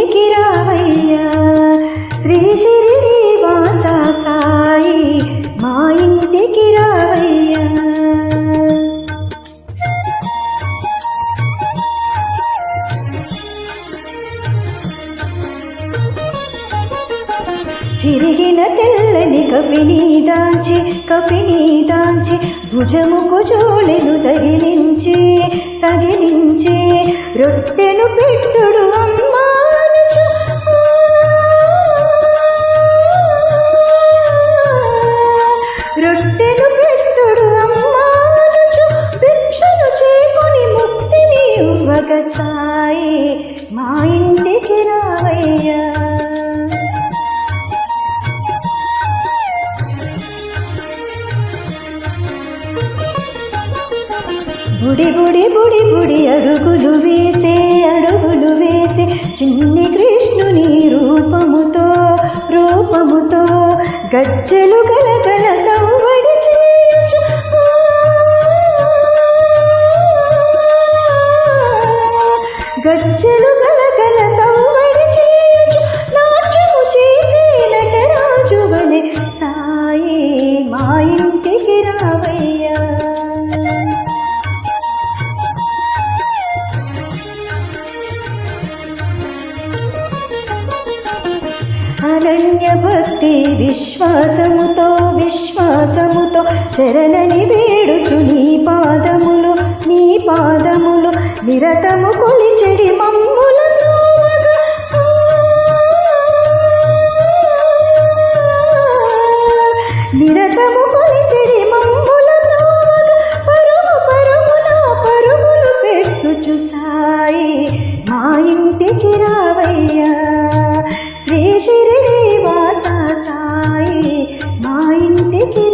ఇంటికి రావయ్యా శ్రీ షిరిడి వాస సాయి మా ఇంటికి రావయ్యా. చిరిగిన తెల్లని కఫిని దాంచి భుజముకు జోలెను తగిలించి రొట్టెను పెట్టుడు అమ్మానుచు రొట్టెను పెట్టుడు అమ్మానుచు భిక్షను చేకొని ముక్తిని ఇవ్వగ సాయి మా ఇంటికి రావయ్యా. బుడి అడుగులు వేసే చిన్ని కృష్ణుని రూపముతో గజ్జెలు గలగల సవ్వడి చేయుచు గజ్జెలు గలగల సవ్వడి చేయుచు నాట్యము చేసే నటరాజు వలె సాయి మా ఇంటికి రావయ్యా. అనన్య భక్తి విశ్వాసముతో శరణని వేడుచు నీ పాదములు నిరతము కొలిచెడి మమ్ముల త్రోవగా నిరతము కొలిచెడి మమ్ముల త్రోవగా పరుగులు పెట్టుచు సాయి మా ఇంటికి రావయ్యా శ్రీ షిరిడి వాస సాయి మా ఇంటికి